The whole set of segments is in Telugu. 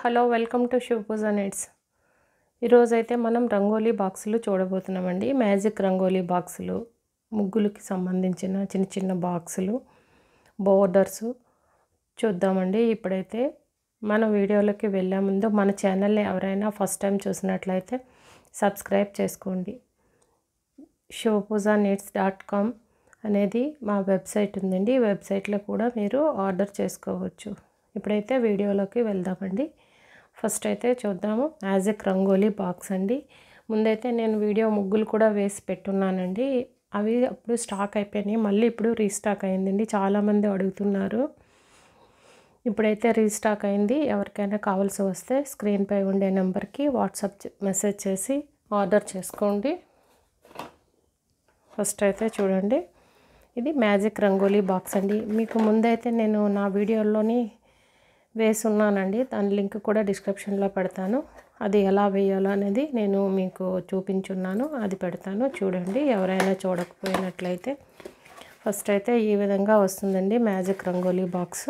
Hello welcome to Shivapuja nets. ఈరోజైతే మనం రంగోలీ బాక్సులు చూడబోతున్నామండి. మ్యాజిక్ రంగోలీ బాక్సులు, ముగ్గులకి సంబంధించిన చిన్న చిన్న బాక్సులు, బోర్డర్స్ చూద్దామండి. ఇప్పుడైతే మన వీడియోలోకి వెళ్ళే ముందు మన ఛానల్ని ఎవరైనా ఫస్ట్ టైం చూసినట్లయితే సబ్స్క్రైబ్ చేసుకోండి. shivapoojanets.com అనేది మా వెబ్సైట్ ఉందండి. ఈ వెబ్సైట్లో కూడా మీరు ఆర్డర్ చేసుకోవచ్చు. ఇప్పుడైతే వీడియోలోకి వెళ్దామండి. ఫస్ట్ అయితే చూద్దాము మ్యాజిక్ రంగోలీ బాక్స్ అండి. ముందైతే నేను వీడియో ముగ్గులు కూడా వేసి పెట్టున్నానండి. అవి అప్పుడు స్టాక్ అయిపోయినాయి, మళ్ళీ ఇప్పుడు రీస్టాక్ అయిందండి. చాలామంది అడుగుతున్నారు. ఇప్పుడైతే రీస్టాక్ అయింది. ఎవరికైనా కావాల్సి వస్తే స్క్రీన్పై ఉండే నెంబర్కి వాట్సాప్ మెసేజ్ చేసి ఆర్డర్ చేసుకోండి. ఫస్ట్ అయితే చూడండి, ఇది మ్యాజిక్ రంగోలీ బాక్స్ అండి. మీకు ముందైతే నేను నా వీడియోలోని వేసున్నానండి, దాని లింక్ కూడా డిస్క్రిప్షన్లో పెడతాను. అది ఎలా వేయాలో అనేది నేను మీకు చూపించున్నాను, అది పెడతాను చూడండి ఎవరైనా చూడకపోయినట్లయితే. ఫస్ట్ అయితే ఈ విధంగా వస్తుందండి magic rangoli box.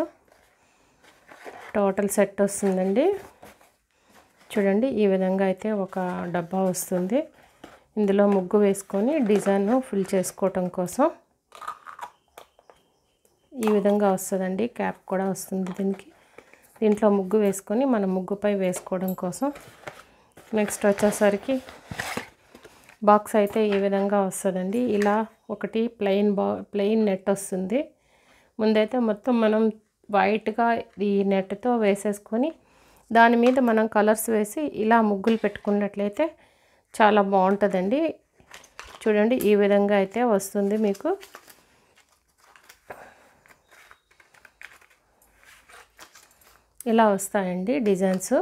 Total set వస్తుందండి. చూడండి ఈ విధంగా అయితే ఒక డబ్బా వస్తుంది. ఇందులో ముగ్గు వేసుకొని డిజైన్ ఫిల్ చేసుకోవటం కోసం ఈ విధంగా వస్తుందండి. క్యాప్ కూడా వస్తుంది దీనికి. దీంట్లో ముగ్గు వేసుకొని మన ముగ్గుపై వేసుకోవడం కోసం. నెక్స్ట్ వచ్చేసరికి బాక్స్ అయితే ఈ విధంగా వస్తుందండి. ఇలా ఒకటి ప్లెయిన్ నెట్ వస్తుంది. ముందైతే మొత్తం మనం వైట్గా ఈ నెట్తో వేసేసుకొని దాని మీద మనం కలర్స్ వేసి ఇలా ముగ్గులు పెట్టుకున్నట్లయితే చాలా బాగుంటుందండి. చూడండి ఈ విధంగా అయితే వస్తుంది మీకు. ఇలా వస్తాయండి డిజైన్స్.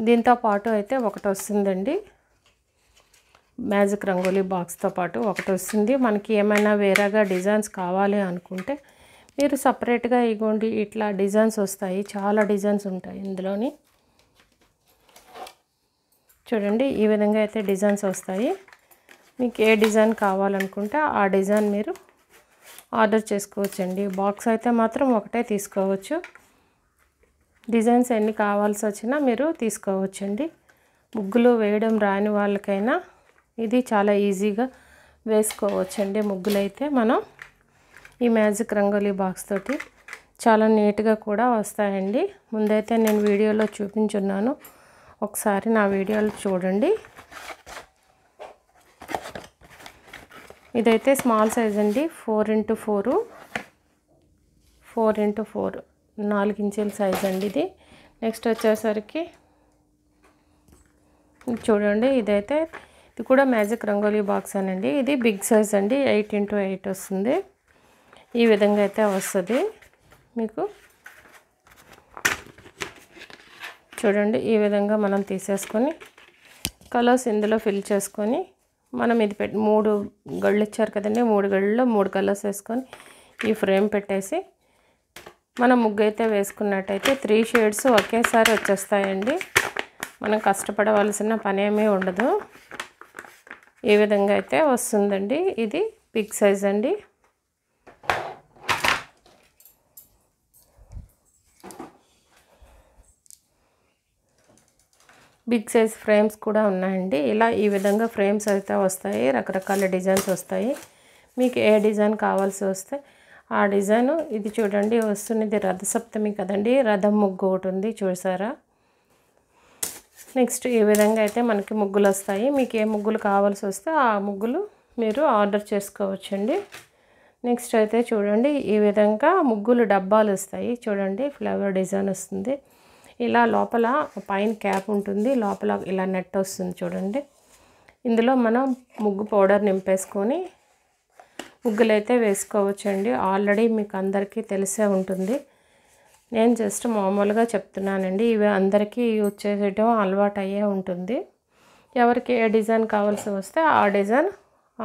దీంతో పాటు అయితే ఒకటి వస్తుందండి, మ్యాజిక్ రంగోలీ బాక్స్తో పాటు ఒకటి వస్తుంది. మనకి ఏమైనా వేరేగా డిజైన్స్ కావాలి అనుకుంటే మీరు సపరేట్గా ఇగోండి ఇట్లా డిజైన్స్ వస్తాయి. చాలా డిజైన్స్ ఉంటాయి ఇందులోని. చూడండి ఈ విధంగా అయితే డిజైన్స్ వస్తాయి. మీకు ఏ డిజైన్ కావాలనుకుంటే ఆ డిజైన్ మీరు ఆర్డర్ చేసుకోవచ్చండి. బాక్స్ అయితే మాత్రం ఒకటే తీసుకోవచ్చు. డిజైన్స్ ఎన్ని కావాల్సి వచ్చినా మీరు తీసుకోవచ్చండి. ముగ్గులు వేయడం రాని వాళ్ళకైనా ఇది చాలా ఈజీగా వేసుకోవచ్చండి. ముగ్గులు అయితే మనం ఈ మ్యాజిక్ రంగోలీ బాక్స్ తోటి చాలా నీట్గా కూడా వస్తాయండి. ముందైతే నేను వీడియోలో చూపించున్నాను, ఒకసారి నా వీడియోలు చూడండి. ఇదైతే స్మాల్ సైజ్ అండి, 4x4 4x4 4 ఇంచుల సైజ్ అండి ఇది. నెక్స్ట్ వచ్చేసరికి చూడండి ఇదైతే ఇది కూడా మ్యాజిక్ రంగోలీ బాక్స్ అనండి. ఇది బిగ్ సైజ్ అండి, 8x8 వస్తుంది. ఈ విధంగా అయితే వస్తుంది మీకు. చూడండి ఈ విధంగా మనం తీసేసుకొని కలర్స్ ఇందులో ఫిల్ చేసుకొని మనం ఇది 3 గళ్ళు ఇచ్చారు కదండి, 3 గళ్ళలో 3 కలర్స్ వేసుకొని ఈ ఫ్రేమ్ పెట్టేసి మనం ముగ్గు అయితే వేసుకున్నట్టయితే 3 షేడ్స్ ఒకేసారి వచ్చేస్తాయండి. మనం కష్టపడవలసిన పనేమీ ఉండదు. ఈ విధంగా అయితే వస్తుందండి. ఇది బిగ్ సైజ్ అండి. బిగ్ సైజ్ ఫ్రేమ్స్ కూడా ఉన్నాయండి. ఇలా ఈ విధంగా ఫ్రేమ్స్ అయితే వస్తాయి, రకరకాల డిజైన్స్ వస్తాయి. మీకు ఏ డిజైన్ కావాల్సి వస్తే ఆ డిజైన్. ఇది చూడండి వస్తున్నది రథసప్తమి కదండి, రథం ముగ్గు ఒకటి ఉంది చూసారా. నెక్స్ట్ ఈ విధంగా అయితే మనకి ముగ్గులు వస్తాయి. మీకు ఏ ముగ్గులు కావాల్సి వస్తే ఆ ముగ్గులు మీరు ఆర్డర్ చేసుకోవచ్చండి. నెక్స్ట్ అయితే చూడండి ఈ విధంగా ముగ్గులు డబ్బాలు వస్తాయి. చూడండి ఫ్లవర్ డిజైన్ వస్తుంది. ఇలా లోపల పైన క్యాప్ ఉంటుంది, లోపల ఇలా నెట్ వస్తుంది చూడండి. ఇందులో మనం ముగ్గు పౌడర్ నింపేసుకొని ముగ్గులు అయితే వేసుకోవచ్చండి. ఆల్రెడీ మీకు అందరికీ తెలిసే ఉంటుంది, నేను జస్ట్ మామూలుగా చెప్తున్నానండి. ఇవి అందరికీ యూజ్ చేయడం అలవాటు అయ్యే ఉంటుంది. ఎవరికి ఏ డిజైన్ కావాల్సి వస్తే ఆ డిజైన్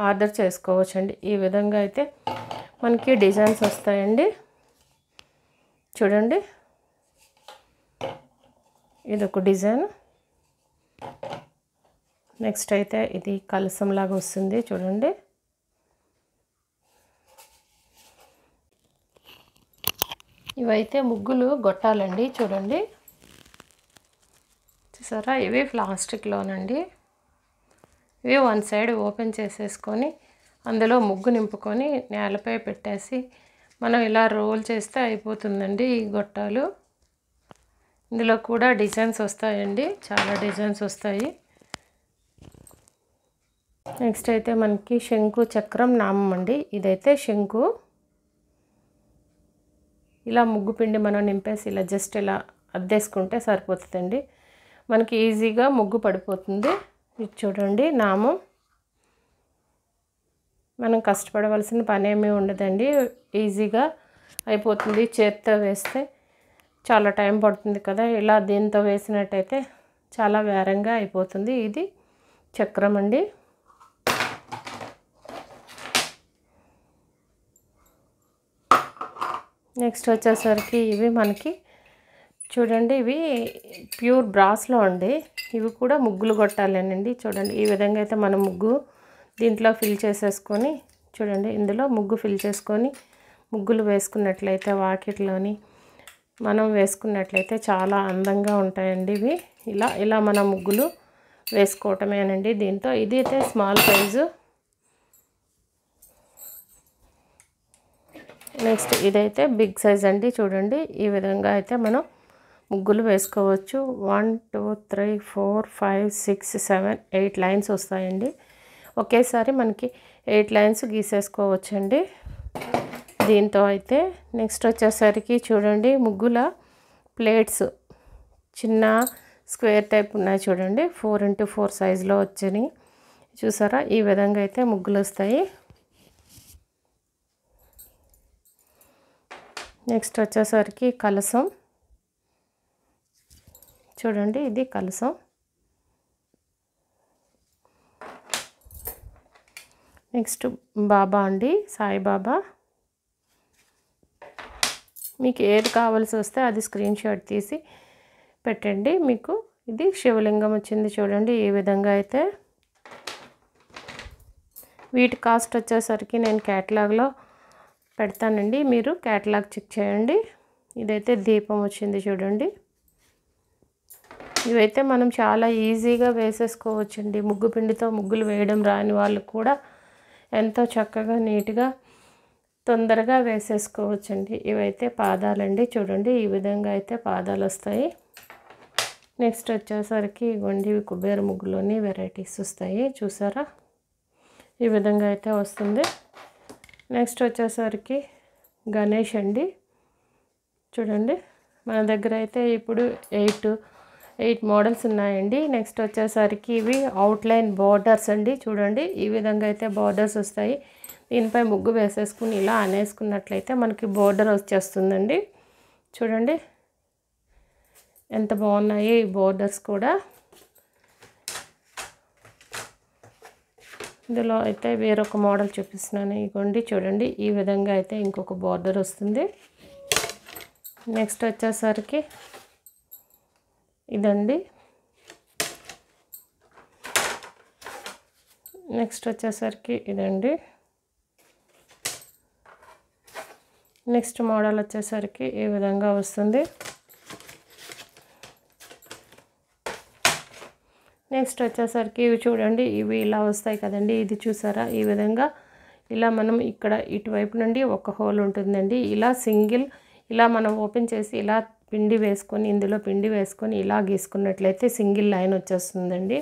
ఆర్డర్ చేసుకోవచ్చండి. ఈ విధంగా అయితే మనకి డిజైన్స్ వస్తాయండి. చూడండి ఇదొక డిజైన్. నెక్స్ట్ అయితే ఇది కలసంలాగా వస్తుంది చూడండి. ఇవైతే ముగ్గులు గొట్టాలండి చూడండి. చూసారా, ఇవి ప్లాస్టిక్లోనండి. ఇవి వన్ సైడ్ ఓపెన్ చేసేసుకొని అందులో ముగ్గు నింపుకొని నేలపై పెట్టేసి మనం ఇలా రోల్ చేస్తే అయిపోతుందండి ఈ గొట్టాలు. ఇందులో కూడా డిజైన్స్ వస్తాయండి, చాలా డిజైన్స్ వస్తాయి. నెక్స్ట్ అయితే మనకి శంకు చక్రం నామం అండి. ఇదైతే శంకు. ఇలా ముగ్గు పిండి మనం నింపేసి ఇలా జస్ట్ ఇలా అద్దేసుకుంటే సరిపోతుందండి, మనకి ఈజీగా ముగ్గు పడిపోతుంది. ఇది చూడండి నామం. మనం కష్టపడవలసిన పని ఏమీ ఉండదండి, ఈజీగా అయిపోతుంది. చేత్తో వేస్తే చాలా టైం పడుతుంది కదా, ఇలా దీంతో వేసినట్టయితే చాలా వేరంగా అయిపోతుంది. ఇది చక్రం అండి. నెక్స్ట్ వచ్చేసరికి ఇవి మనకి చూడండి, ఇవి ప్యూర్ బ్రాస్లో అండి. ఇవి కూడా ముగ్గులు కొట్టాలేనండి. చూడండి, ఈ విధంగా అయితే మనం ముగ్గు దీంట్లో ఫిల్ చేసేసుకొని చూడండి, ఇందులో ముగ్గు ఫిల్ చేసుకొని ముగ్గులు వేసుకున్నట్లయితే వాకిట్లోని మనం వేసుకున్నట్లయితే చాలా అందంగా ఉంటాయండి ఇవి. ఇలా మన ముగ్గులు వేసుకోవటమేనండి దీంతో. ఇది అయితే స్మాల్ సైజు. నెక్స్ట్ ఇదైతే బిగ్ సైజ్ అండి. చూడండి, ఈ విధంగా అయితే మనం ముగ్గులు వేసుకోవచ్చు. 1 2 3 4 5 6 7 8 లైన్స్ వస్తాయండి. ఒకేసారి మనకి 8 లైన్స్ గీసేసుకోవచ్చండి దీంతో అయితే. నెక్స్ట్ వచ్చేసరికి చూడండి, ముగ్గుల ప్లేట్స్ చిన్న స్క్వేర్ టైప్ ఉన్నాయి చూడండి, 4x4 సైజులో వచ్చినాయి చూసారా. ఈ విధంగా అయితే ముగ్గులు వస్తాయి. నెక్స్ట్ వచ్చేసరికి కలసం. చూడండి, ఇది కలసం. నెక్స్ట్ బాబా అండి, సాయిబాబా. మీకు ఏది కావాల్సి వస్తే అది స్క్రీన్ షాట్ తీసి పెట్టండి. మీకు ఇది శివలింగం వచ్చింది చూడండి, ఈ విధంగా అయితే. వీటి కాస్ట్ వచ్చేసరికి నేను క్యాటలాగ్లో పెడతానండి, మీరు క్యాటలాగ్ చెక్ చేయండి. ఇదైతే దీపం వచ్చింది చూడండి. ఇవైతే మనం చాలా ఈజీగా వేసేసుకోవచ్చండి. ముగ్గు పిండితో ముగ్గులు వేయడం రాని వాళ్ళు కూడా ఎంతో చక్కగా నీట్గా తొందరగా వేసేసుకోవచ్చండి. ఇవైతే పాదాలండి. చూడండి, ఈ విధంగా అయితే పాదాలు వస్తాయి. నెక్స్ట్ వచ్చేసరికి ఇవ్వండి, కుబేర ముగ్గులోని వెరైటీస్ వస్తాయి చూసారా, ఈ విధంగా అయితే వస్తుంది. నెక్స్ట్ వచ్చేసరికి గణేష్ అండి. చూడండి, మన దగ్గర అయితే ఇప్పుడు 8 మోడల్స్ ఉన్నాయండి. నెక్స్ట్ వచ్చేసరికి ఇవి అవుట్లైన్ బార్డర్స్ అండి. చూడండి, ఈ విధంగా అయితే బార్డర్స్ వస్తాయి. దీనిపై ముగ్గు వేసేసుకుని ఇలా అనేసుకున్నట్లయితే మనకి బార్డర్ వచ్చేస్తుందండి. చూడండి ఎంత బాగున్నాయి ఈ బార్డర్స్ కూడా. ఇందులో అయితే వేరొక మోడల్ చూపిస్తున్నాను. ఇగోండి చూడండి, ఈ విధంగా అయితే ఇంకొక బార్డర్ వస్తుంది. నెక్స్ట్ వచ్చేసరికి ఇదండి. నెక్స్ట్ వచ్చేసరికి ఇదండి. నెక్స్ట్ మోడల్ వచ్చేసరికి ఈ విధంగా వస్తుంది. నెక్స్ట్ వచ్చేసరికి ఇవి చూడండి, ఇవి ఇలా వస్తాయి కదండి. ఇది చూసారా, ఈ విధంగా ఇలా మనం ఇక్కడ ఇటువైపు నుండి ఒక హోల్ ఉంటుందండి. ఇలా సింగిల్ ఇలా మనం ఓపెన్ చేసి ఇలా పిండి వేసుకొని ఇందులో పిండి వేసుకొని ఇలా గీసుకున్నట్లయితే సింగిల్ లైన్ వచ్చేస్తుందండి.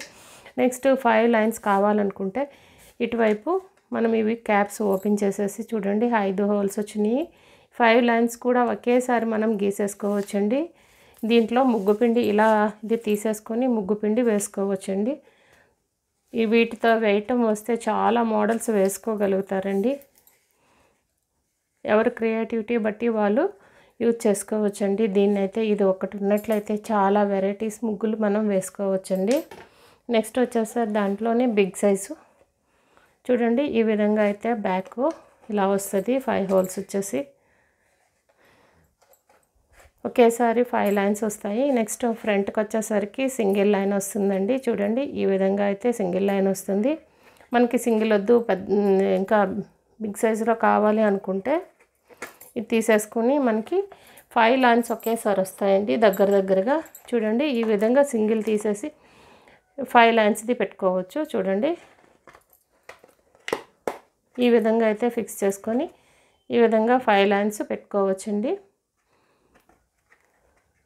నెక్స్ట్ 5 లైన్స్ కావాలనుకుంటే ఇటువైపు మనం ఇవి క్యాప్స్ ఓపెన్ చేసేసి చూడండి 5 హోల్స్ వచ్చినాయి. 5 లైన్స్ కూడా ఒకేసారి మనం గీసేసుకోవచ్చండి. దీంట్లో ముగ్గుపిండి ఇలా ఇది తీసేసుకొని ముగ్గుపిండి వేసుకోవచ్చండి. ఈ వీటితో వేయటం వస్తే చాలా మోడల్స్ వేసుకోగలుగుతారండి. ఎవరి క్రియేటివిటీ బట్టి వాళ్ళు యూజ్ చేసుకోవచ్చండి. దీన్నైతే ఇది ఒకటి ఉన్నట్లయితే చాలా వెరైటీస్ ముగ్గులు మనం వేసుకోవచ్చండి. నెక్స్ట్ వచ్చేసరి దాంట్లోనే బిగ్ సైజు చూడండి, ఈ విధంగా అయితే బ్యాక్ ఇలా వస్తుంది. 5 హోల్స్ వచ్చేసి ఒకేసారి 5 లైన్స్ వస్తాయి. నెక్స్ట్ ఫ్రంట్కి వచ్చేసరికి సింగిల్ లైన్ వస్తుందండి. చూడండి, ఈ విధంగా అయితే సింగిల్ లైన్ వస్తుంది. మనకి సింగిల్ వద్దు ఇంకా బిగ్ సైజులో కావాలి అనుకుంటే ఇది తీసేసుకుని మనకి 5 లైన్స్ ఒకేసారి వస్తాయండి దగ్గరగా. చూడండి ఈ విధంగా సింగిల్ తీసేసి 5 లైన్స్ది పెట్టుకోవచ్చు. చూడండి ఈ విధంగా అయితే ఫిక్స్ చేసుకొని ఈ విధంగా 5 లైన్స్ పెట్టుకోవచ్చండి.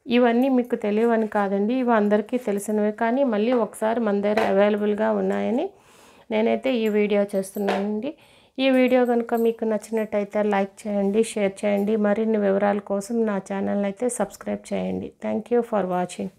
ఇవన్నీ మీకు తెలియవని కాదండి, ఇవి అందరికీ తెలిసినవే. కానీ మళ్ళీ ఒకసారి మన దగ్గర అవైలబుల్గా ఉన్నాయని నేనైతే ఈ వీడియో చేస్తున్నానండి. ఈ వీడియో కనుక మీకు నచ్చినట్టయితే లైక్ చేయండి, షేర్ చేయండి. మరిన్ని వివరాల కోసం నా ఛానల్ అయితే సబ్స్క్రైబ్ చేయండి. Thank you for watching.